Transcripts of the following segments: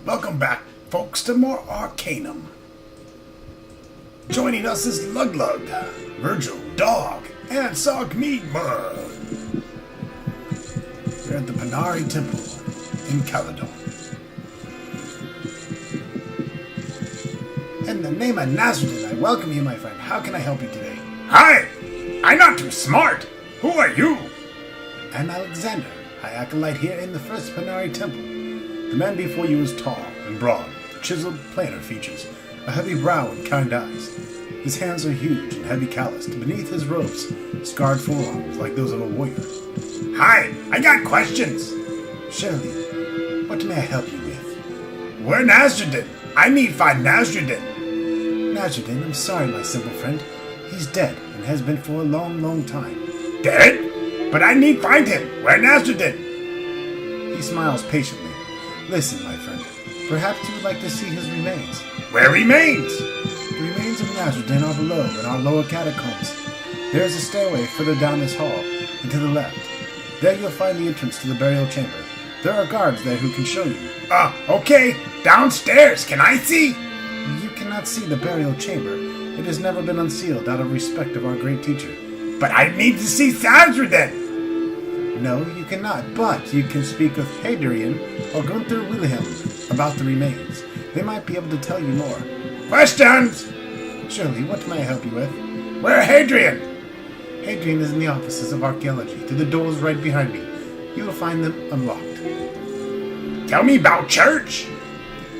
Welcome back, folks, to more Arcanum. Joining us is Luglug, Virgil, Dog, and Sogmeadmur. We're at the Panari Temple in Caledon. In the name of NASRUDIN, I welcome you, my friend. How can I help you today? Hi! I'm not too smart. Who are you? I'm Alexander, High Acolyte here in the first Panari Temple. The man before you is tall and broad, with chiseled plantar features, a heavy brow and kind eyes. His hands are huge and heavy calloused. Beneath his robes, scarred forearms like those of a warrior. Hi, I got questions. Surely, what may I help you with? Where NASRUDIN? I need find NASRUDIN. NASRUDIN, I'm sorry, my simple friend. He's dead and has been for a long, long time. Dead? But I need find him. Where NASRUDIN? He smiles patiently. Listen, my friend. Perhaps you would like to see his remains. Where remains? The remains of NASRUDIN are below in our lower catacombs. There is a stairway further down this hall and to the left. There you'll find the entrance to the burial chamber. There are guards there who can show you. Okay. Downstairs. Can I see? You cannot see the burial chamber. It has never been unsealed out of respect of our great teacher. But I need to see NASRUDIN. No, you cannot, but you can speak with Hadrian or Gunther Wilhelm about the remains. They might be able to tell you more. Questions? Surely, what may I help you with? Where Hadrian? Hadrian is in the offices of archaeology, to the doors right behind me. You will find them unlocked. Tell me about church.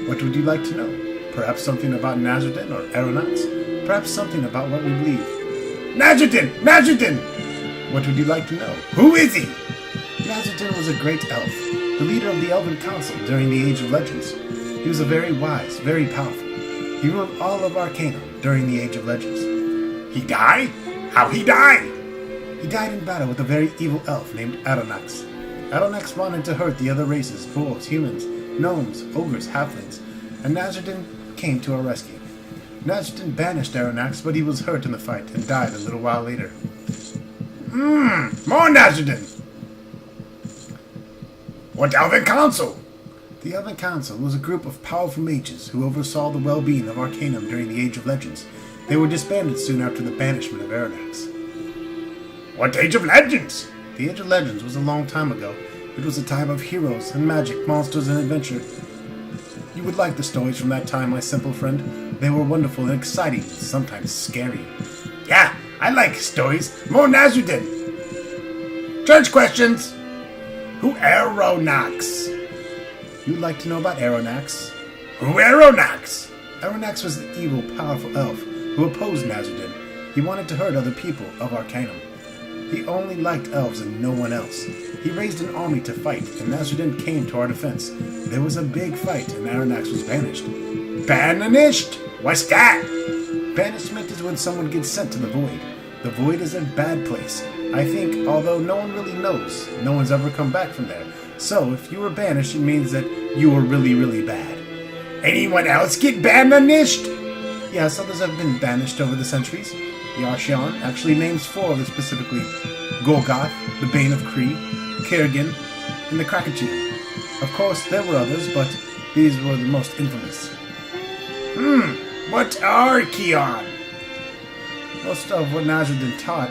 What would you like to know? Perhaps something about NASRUDIN or aeronauts? Perhaps something about what we believe. NASRUDIN! What would you like to know? Who is he? NASRUDIN was a great elf, the leader of the Elven Council during the Age of Legends. He was a very wise, very powerful. He ruled all of Arcanum during the Age of Legends. He died? How he die? He died in battle with a very evil elf named Aronax. Aronax wanted to hurt the other races, dwarves, humans, gnomes, ogres, halflings, and NASRUDIN came to our rescue. NASRUDIN banished Aronax, but he was hurt in the fight and died a little while later. More NASRUDIN. What Elven Council? The Elven Council was a group of powerful mages who oversaw the well-being of Arcanum during the Age of Legends. They were disbanded soon after the banishment of Aronax. What Age of Legends? The Age of Legends was a long time ago. It was a time of heroes and magic, monsters and adventure. You would like the stories from that time, my simple friend. They were wonderful and exciting, sometimes scary. Yeah, I like stories. More NASRUDIN. Church questions. Who Aronax? You'd like to know about Aronax? Who Aronax? Aronax was the evil, powerful elf who opposed NASRUDIN. He wanted to hurt other people of Arcanum. He only liked elves and no one else. He raised an army to fight, and NASRUDIN came to our defense. There was a big fight, and Aronax was banished. Banished? What's that? Banishment is when someone gets sent to the Void. The Void is a bad place. I think, although no one really knows, no one's ever come back from there. So, if you were banished, it means that you were really, really bad. Anyone else get banished? Yes, others have been banished over the centuries. The Archeon actually names 4 of them specifically. Golgoth, the Bane of Kree, Kerrigan, and the Krakatoon. Of course, there were others, but these were the most infamous. What Archeon? Most of what NASRUDIN taught,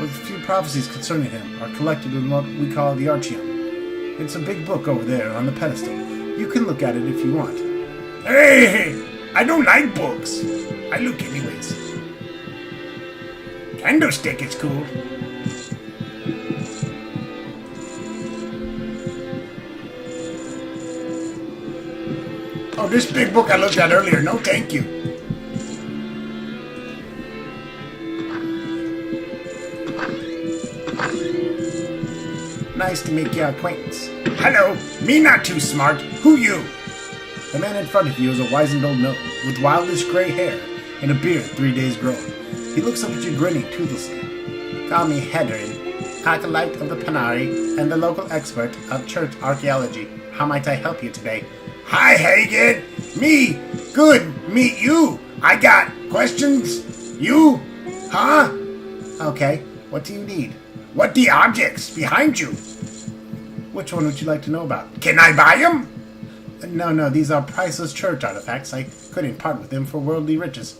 with a few prophecies concerning him, are collected in what we call the Archeon. It's a big book over there on the pedestal. You can look at it if you want. Hey, I don't like books. I look anyways. Candlestick is cool. Oh, this big book I looked at earlier. No, thank you. Nice to make your acquaintance. Hello, me not too smart. Who you? The man in front of you is a wizened old gnome with wildish gray hair and a beard 3 days grown. He looks up at you grinning toothlessly. Call me Hadrian, acolyte of the Panari and the local expert of church archaeology. How might I help you today? Hi, Hagen. Me. Good. Meet you. I got questions. You? Huh? Okay. What do you need? What the objects behind you? Which one would you like to know about? Can I buy them? No, these are priceless church artifacts. I couldn't part with them for worldly riches.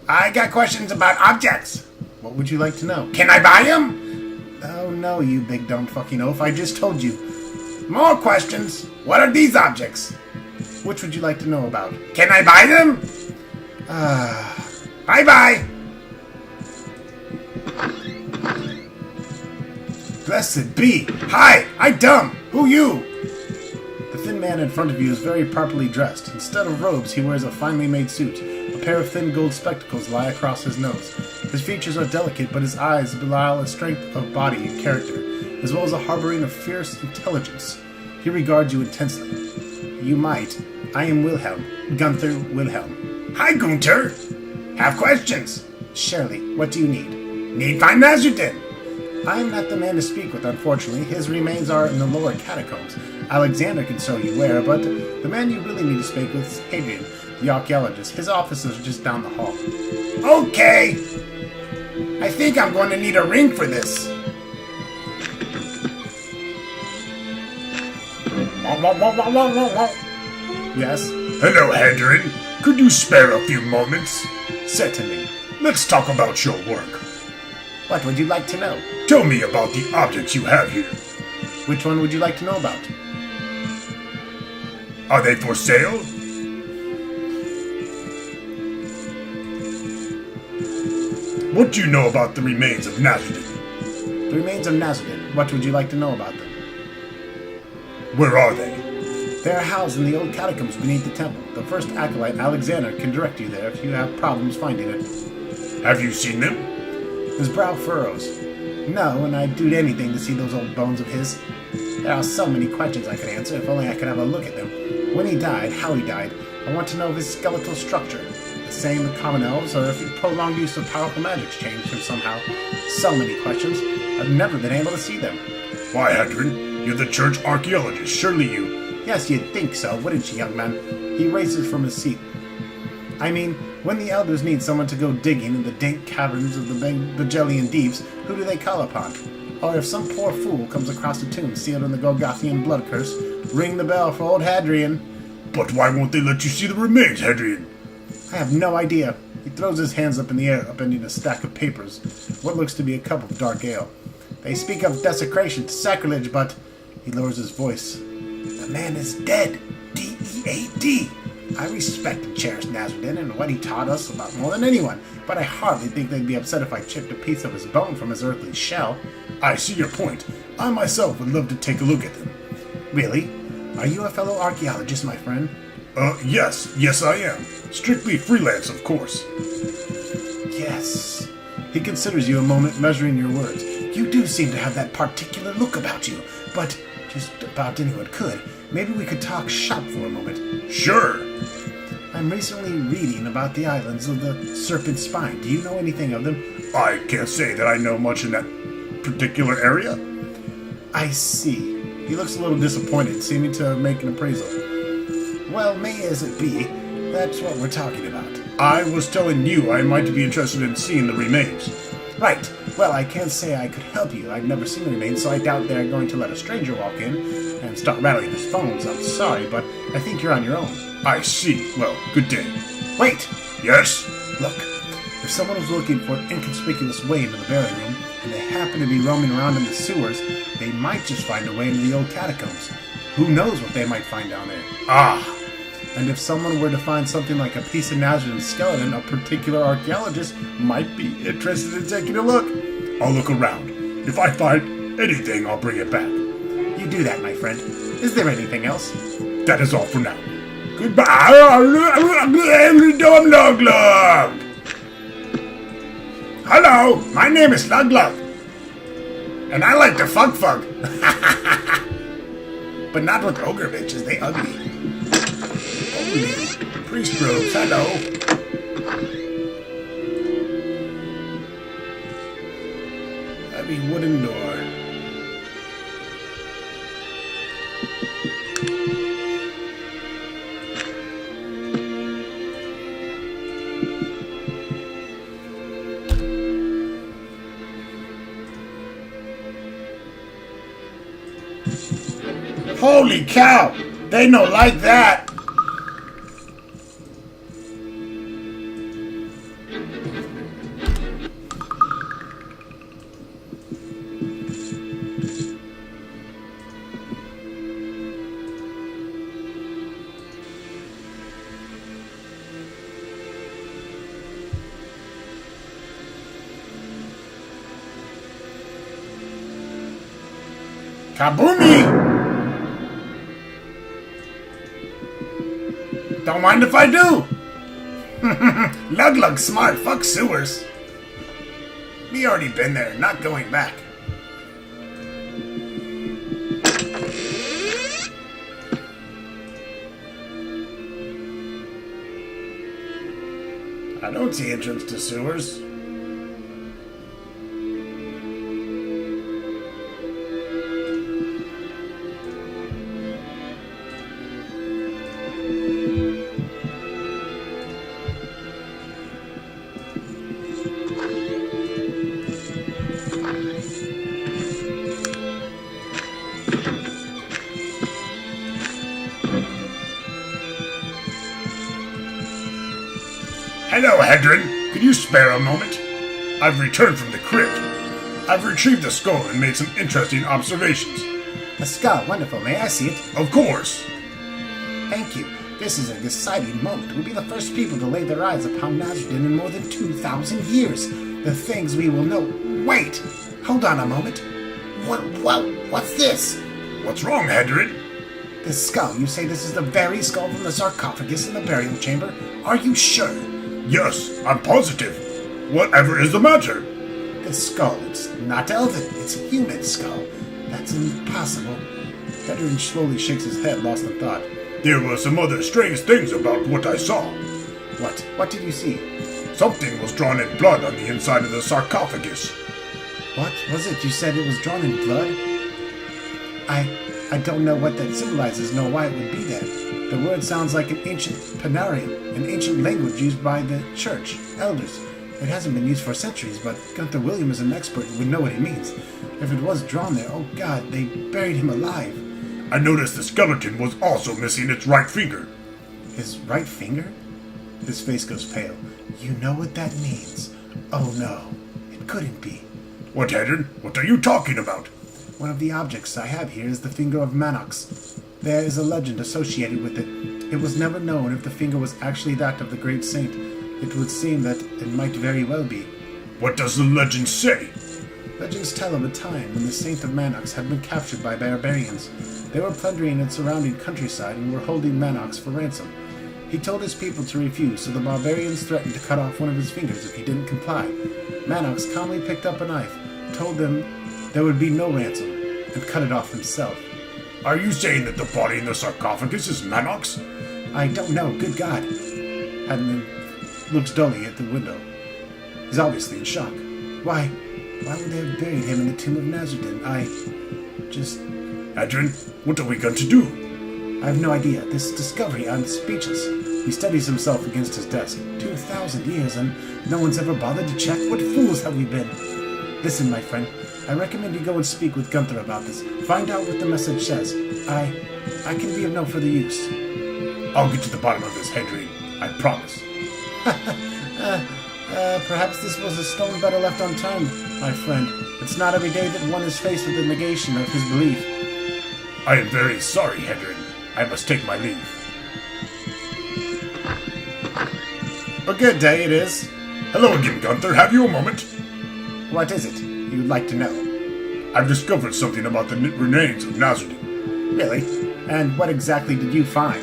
I got questions about objects. What would you like to know? Can I buy them? Oh no, you big dumb fucking oaf. I just told you. More questions. What are these objects? Which would you like to know about? Can I buy them? Bye-bye. Blessed be. Hi, I dumb. Who you? The thin man in front of you is very properly dressed. Instead of robes, he wears a finely made suit. A pair of thin gold spectacles lie across his nose. His features are delicate, but his eyes belie a strength of body and character, as well as a harboring of fierce intelligence. He regards you intensely. You might. I am Wilhelm. Gunther Wilhelm. Hi, Gunther. Have questions? Surely. What do you need? Need find NASRUDIN. I am not the man to speak with, unfortunately. His remains are in the lower catacombs. Alexander can show you where, but the man you really need to speak with is Hadrian, the archaeologist. His office is just down the hall. Okay. I think I'm going to need a ring for this. Yes? Hello, Hadrian. Could you spare a few moments? Certainly. Let's talk about your work. What would you like to know? Tell me about the objects you have here. Which one would you like to know about? Are they for sale? What do you know about the remains of NASRUDIN? The remains of NASRUDIN. What would you like to know about them? Where are they? They are housed in the old catacombs beneath the temple. The first acolyte, Alexander, can direct you there if you have problems finding it. Have you seen them? His brow furrows. No, and I'd do anything to see those old bones of his. There are so many questions I could answer if only I could have a look at them. When he died, how he died. I want to know of his skeletal structure. The same with common elves, or if the prolonged use of powerful magics changed him somehow. So many questions. I've never been able to see them. Why, Hadrian? You're the church archaeologist. Surely you... Yes, you'd think so, wouldn't you, young man? He raises from his seat. I mean, when the elders need someone to go digging in the dank caverns of the Bajelian deeps, who do they call upon? Or if some poor fool comes across a tomb sealed in the Golgothian blood curse, ring the bell for old Hadrian. But why won't they let you see the remains, Hadrian? I have no idea. He throws his hands up in the air, upending a stack of papers, what looks to be a cup of dark ale. They speak of desecration, sacrilege, but... He lowers his voice. The man is dead. D-E-A-D. I respect and cherish NASRUDIN and what he taught us about more than anyone, but I hardly think they'd be upset if I chipped a piece of his bone from his earthly shell. I see your point. I myself would love to take a look at them. Really? Are you a fellow archaeologist, my friend? Yes I am. Strictly freelance, of course. Yes. He considers you a moment, measuring your words. You do seem to have that particular look about you, but just about anyone could. Maybe we could talk shop for a moment. Sure. I'm recently reading about the islands of the Serpent Spine. Do you know anything of them? I can't say that I know much in that particular area. I see. He looks a little disappointed, seeming to make an appraisal. Well, may as it be. That's what we're talking about. I was telling you I might be interested in seeing the remains. Right. Well, I can't say I could help you. I've never seen the remains, so I doubt they're going to let a stranger walk in and start rattling his bones. I'm sorry, but I think you're on your own. I see. Well, good day. Wait! Yes? Look, if someone was looking for an inconspicuous way into the burial room, and they happen to be roaming around in the sewers, they might just find a way into the old catacombs. Who knows what they might find down there? Ah! And if someone were to find something like a piece of NASRUDIN's skeleton, a particular archaeologist might be interested in taking a look. I'll look around. If I find anything, I'll bring it back. You do that, my friend. Is there anything else? That is all for now. Goodbye! Hello, my name is Lug Lug. And I like to fuck. But not with ogre bitches, they ugly. Holy priest robes, hello. Heavy wooden door. Holy cow! They no like that. Kaboomy! Don't mind if I do. Lug smart, fuck sewers. Me already been there, not going back. I don't see entrance to sewers. Hello, Hedron. Could you spare a moment? I've returned from the crypt. I've retrieved the skull and made some interesting observations. A skull, wonderful. May I see it? Of course. Thank you. This is a deciding moment. We'll be the first people to lay their eyes upon NASRUDIN in more than 2,000 years. The things we will know. Wait! Hold on a moment. What's this? What's wrong, Hedron? This skull. You say this is the very skull from the sarcophagus in the burial chamber? Are you sure? Yes, I'm positive. Whatever is the matter? This skull, it's not elven. It's a human skull. That's impossible. Hedron slowly shakes his head, lost in thought. There were some other strange things about what I saw. What? What did you see? Something was drawn in blood on the inside of the sarcophagus. What was it? You said it was drawn in blood? I don't know what that symbolizes, nor why it would be that. The word sounds like an ancient Panarian, an ancient language used by the church, elders. It hasn't been used for centuries, but Gunther William is an expert and would know what it means. If it was drawn there, oh God, they buried him alive. I noticed the skeleton was also missing its right finger. His right finger? His face goes pale. You know what that means. Oh no, it couldn't be. What, Hedron? What are you talking about? One of the objects I have here is the finger of Manox. There is a legend associated with it. It was never known if the finger was actually that of the great saint. It would seem that it might very well be. What does the legend say? Legends tell of a time when the saint of Manox had been captured by barbarians. They were plundering its surrounding countryside and were holding Manox for ransom. He told his people to refuse, so the barbarians threatened to cut off one of his fingers if he didn't comply. Manox calmly picked up a knife, told them there would be no ransom, and cut it off himself. Are you saying that the body in the sarcophagus is Manox? I don't know, good God. Hadman looks dully at the window. He's obviously in shock. Why would they have buried him in the tomb of NASRUDIN? Hedron, what are we going to do? I have no idea. This discovery, I'm speechless. He steadies himself against his desk. 2,000 years, and no one's ever bothered to check? What fools have we been? Listen, my friend. I recommend you go and speak with Gunther about this. Find out what the message says. I can be of no further use. I'll get to the bottom of this, Hedron. I promise. Perhaps this was a stone better left unturned, my friend. It's not every day that one is faced with the negation of his belief. I am very sorry, Hedron. I must take my leave. A good day it is. Hello again, Gunther. Have you a moment? What is it you'd like to know? I've discovered something about the remains of NASRUDIN. Really? And what exactly did you find?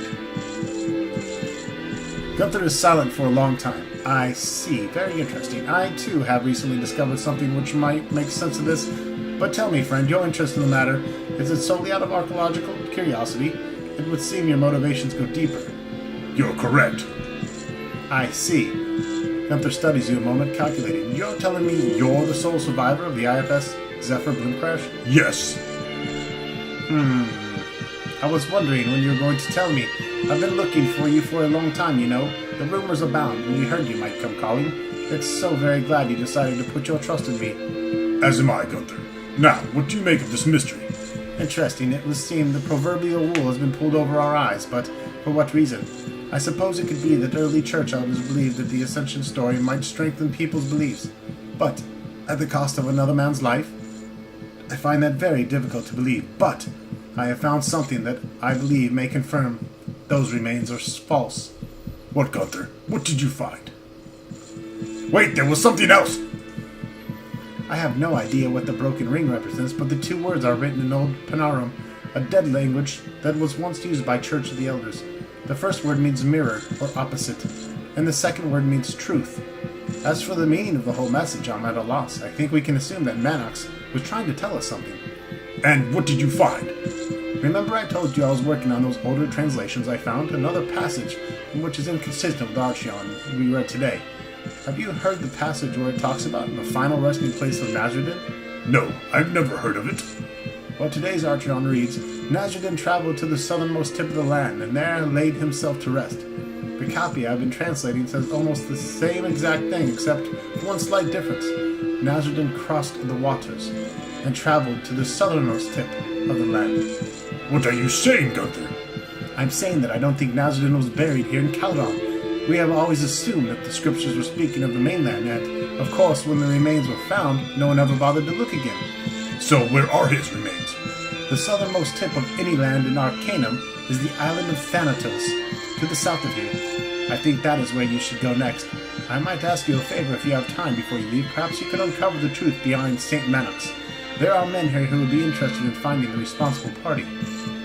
Gunther is silent for a long time. I see. Very interesting. I, too, have recently discovered something which might make sense of this. But tell me, friend, your interest in the matter, is it solely out of archaeological curiosity? It would seem your motivations go deeper. You're correct. I see. Gunther studies you a moment, calculating. You're telling me you're the sole survivor of the IFS Zephyr Bloom crash? Yes. I was wondering when you were going to tell me. I've been looking for you for a long time, you know. The rumors abound, and we heard you might come calling. It's so very glad you decided to put your trust in me. As am I, Gunther. Now, what do you make of this mystery? Interesting. It would seem the proverbial wool has been pulled over our eyes, but for what reason? I suppose it could be that early church elders believed that the Ascension story might strengthen people's beliefs. But, at the cost of another man's life? I find that very difficult to believe, but I have found something that I believe may confirm those remains are false. What, Gunther? What did you find? Wait, there was something else! I have no idea what the broken ring represents, but the two words are written in Old Panarum, a dead language that was once used by Church of the Elders. The first word means mirror, or opposite, and the second word means truth. As for the meaning of the whole message, I'm at a loss. I think we can assume that Manox was trying to tell us something. And what did you find? Remember I told you I was working on those older translations? I found another passage which is inconsistent with Arcanum we read today. Have you heard the passage where it talks about the final resting place of NASRUDIN? No, I've never heard of it. Well, today's Arcanum reads, NASRUDIN traveled to the southernmost tip of the land, and there laid himself to rest. The copy I've been translating says almost the same exact thing, except one slight difference. NASRUDIN crossed the waters, and traveled to the southernmost tip of the land. What are you saying, Gunther? I'm saying that I don't think NASRUDIN was buried here in Caldon. We have always assumed that the scriptures were speaking of the mainland, and, of course, when the remains were found, no one ever bothered to look again. So where are his remains? The southernmost tip of any land in Arcanum is the island of Thanatos, to the south of here. I think that is where you should go next. I might ask you a favor if you have time before you leave. Perhaps you can uncover the truth behind St. Manox. There are men here who would be interested in finding the responsible party.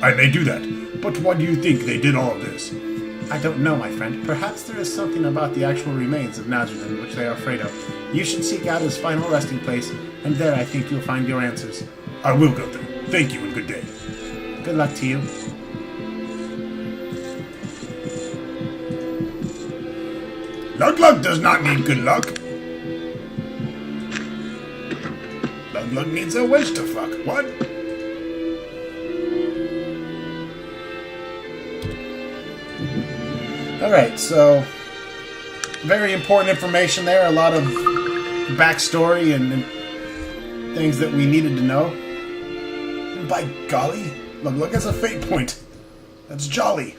I may do that, but why do you think they did all of this? I don't know, my friend. Perhaps there is something about the actual remains of NASRUDIN which they are afraid of. You should seek out his final resting place, and there I think you'll find your answers. I will, Gunther. Thank you and good day. Good luck to you. Lug does not need good luck. Lug needs a wench to fuck. What? Alright, so very important information there. A lot of backstory and things that we needed to know. And by golly, Lug has a fate point. That's jolly.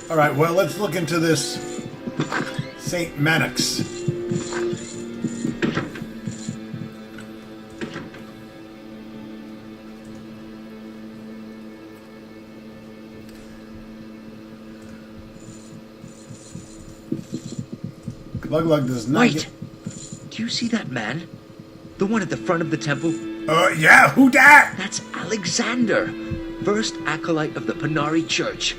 Alright, well, let's look into this St. Manox. Lug does not Wait! Do you see that man? The one at the front of the temple? Yeah, who dat? That's Alexander, first acolyte of the Panari Church.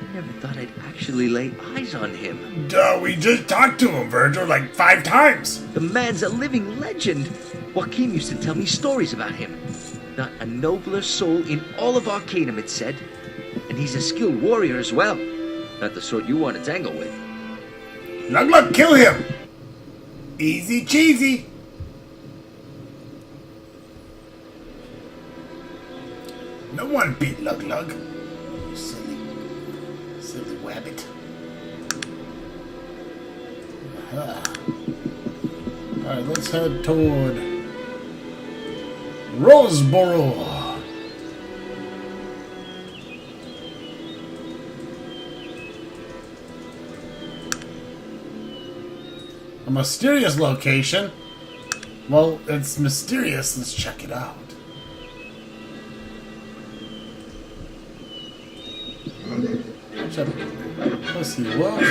I never thought I'd actually lay eyes on him. Duh, we just talked to him, Virgil, like 5 times. The man's a living legend. Joaquin used to tell me stories about him. Not a nobler soul in all of Arcanum, it said. And he's a skilled warrior as well. Not the sort you want to tangle with. Lug, kill him! Easy cheesy. No one beat Lug. Silly wabbit. Alright, let's head toward Roseboro. A mysterious location. Well, it's mysterious. Let's check it out. Watch out, pussy wolf.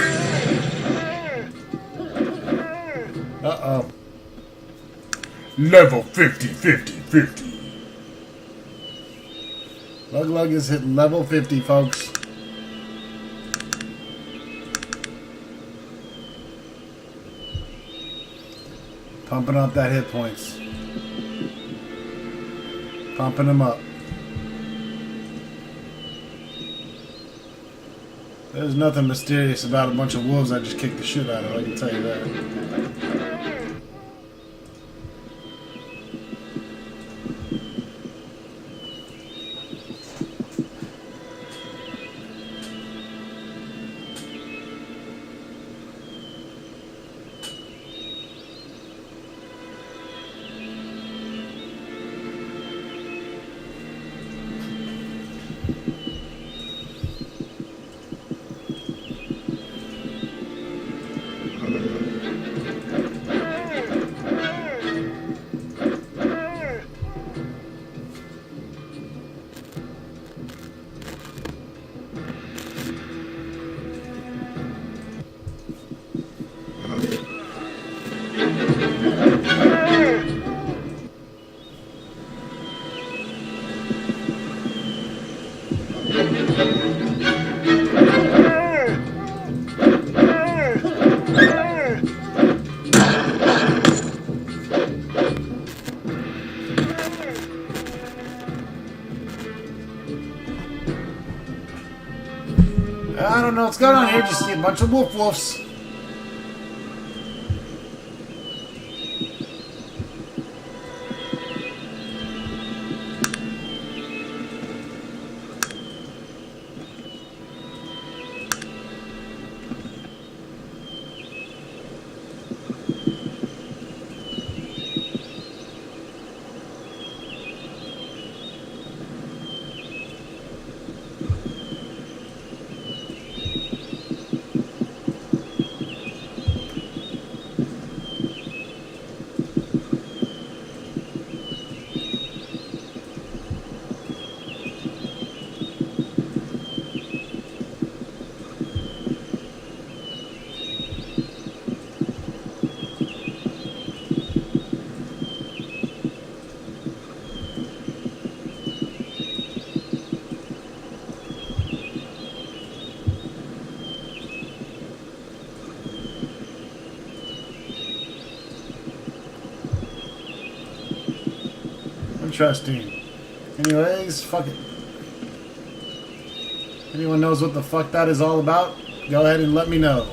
Uh-oh. Level 50. Lug has hit level 50, folks. Pumping up that hit points. Pumping them up. There's nothing mysterious about a bunch of wolves I just kicked the shit out of, I can tell you that. I don't know what's going on here, just see a bunch of wolves. Interesting. Anyways, fuck it. Anyone knows what the fuck that is all about? Go ahead and let me know.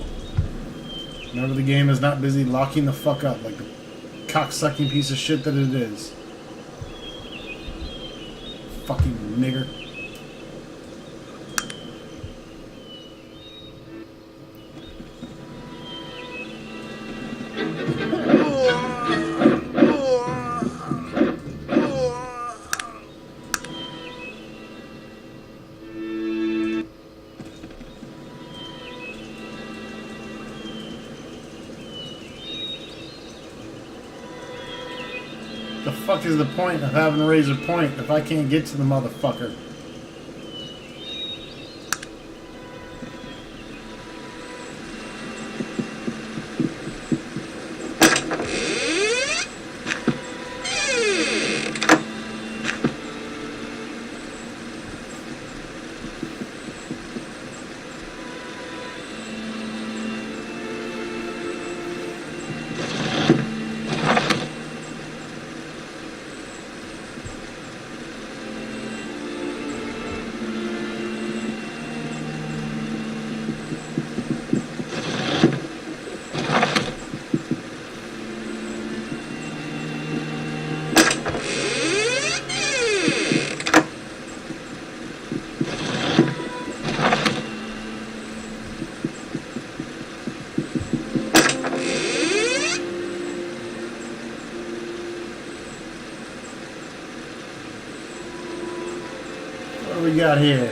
Remember, the game is not busy locking the fuck up like the cocksucking piece of shit that it is. Fucking nigger. The fuck is the point of having a razor point if I can't get to the motherfucker? What do we got here?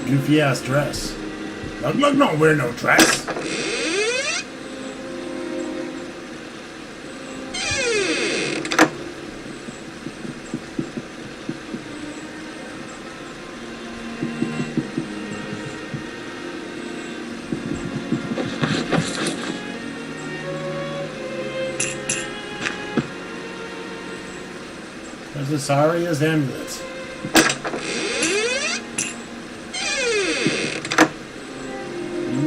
Goofy ass dress. Look, don't wear no dress. There's this Aria's amulet.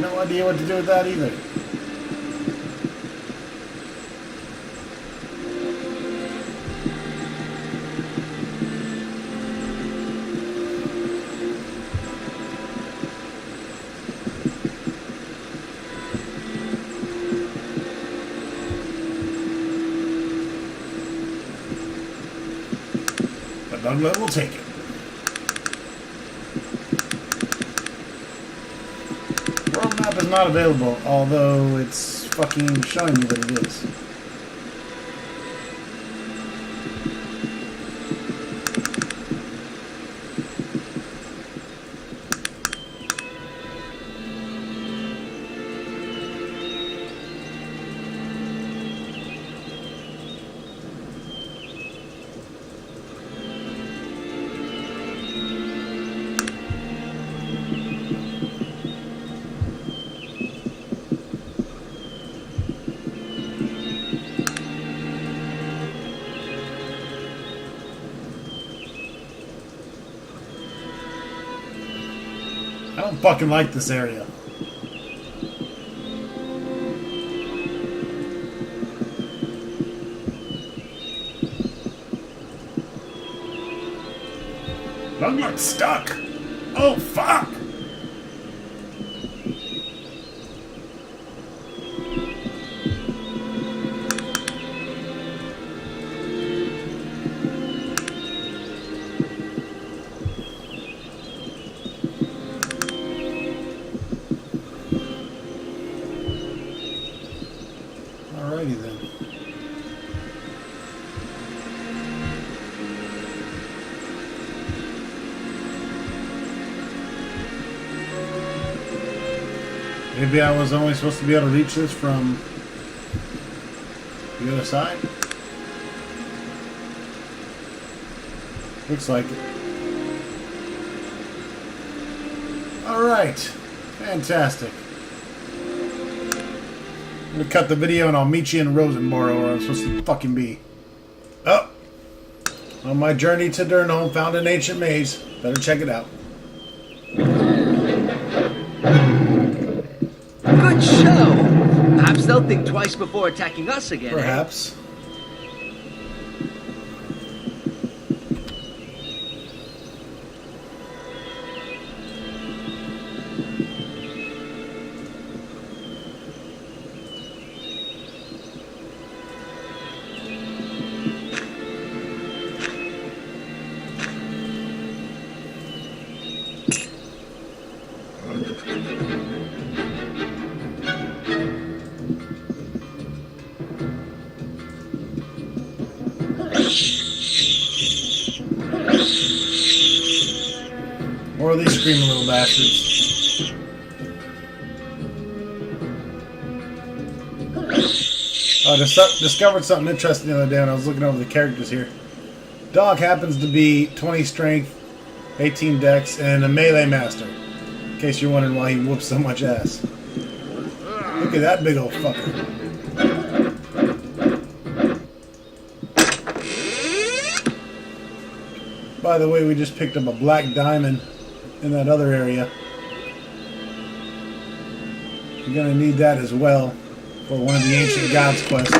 No idea what to do with that either. But Douglas will take it. World map is not available, although it's fucking showing me that it is. fucking like this area. I'm not stuck. Oh, fuck. Alrighty then. Maybe I was only supposed to be able to reach this from the other side? Looks like it. Alright. Fantastic. I'm gonna cut the video and I'll meet you in Rosenboro where I'm supposed to fucking be. Oh! On my journey to Durnholm, found an ancient maze. Better check it out. Good show! Perhaps they'll think twice before attacking us again. Perhaps. More of these screaming little bastards. I discovered something interesting the other day when I was looking over the characters here. Dog happens to be 20 strength, 18 dex, and a melee master. In case you're wondering why he whoops so much ass. Look at that big old fucker. By the way, we just picked up a black diamond in that other area. You're going to need that as well for one of the Ancient Gods quests.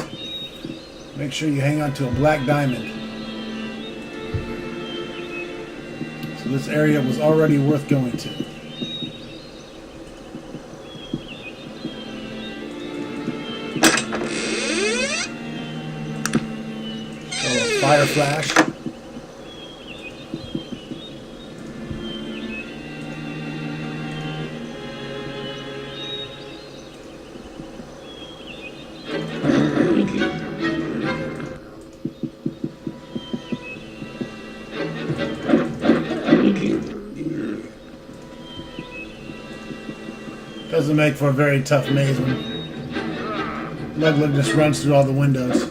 Make sure you hang on to a black diamond. So this area was already worth going to. So a fire flash. Doesn't make for a very tough maze when Ludwig just runs through all the windows.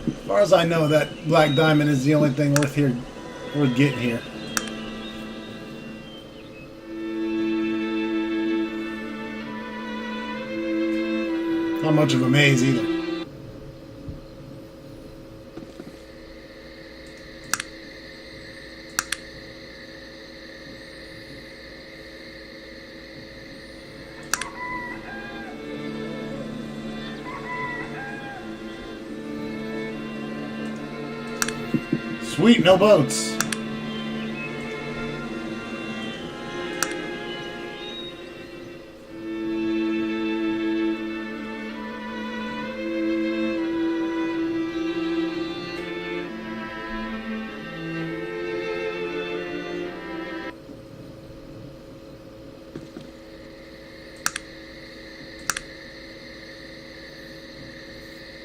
As far as I know, that black diamond is the only thing worth getting here. Not much of a maze either. Sweet, no boats.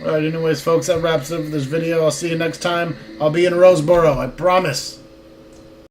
Alright, anyways, folks, that wraps up this video. I'll see you next time. I'll be in Roseboro, I promise.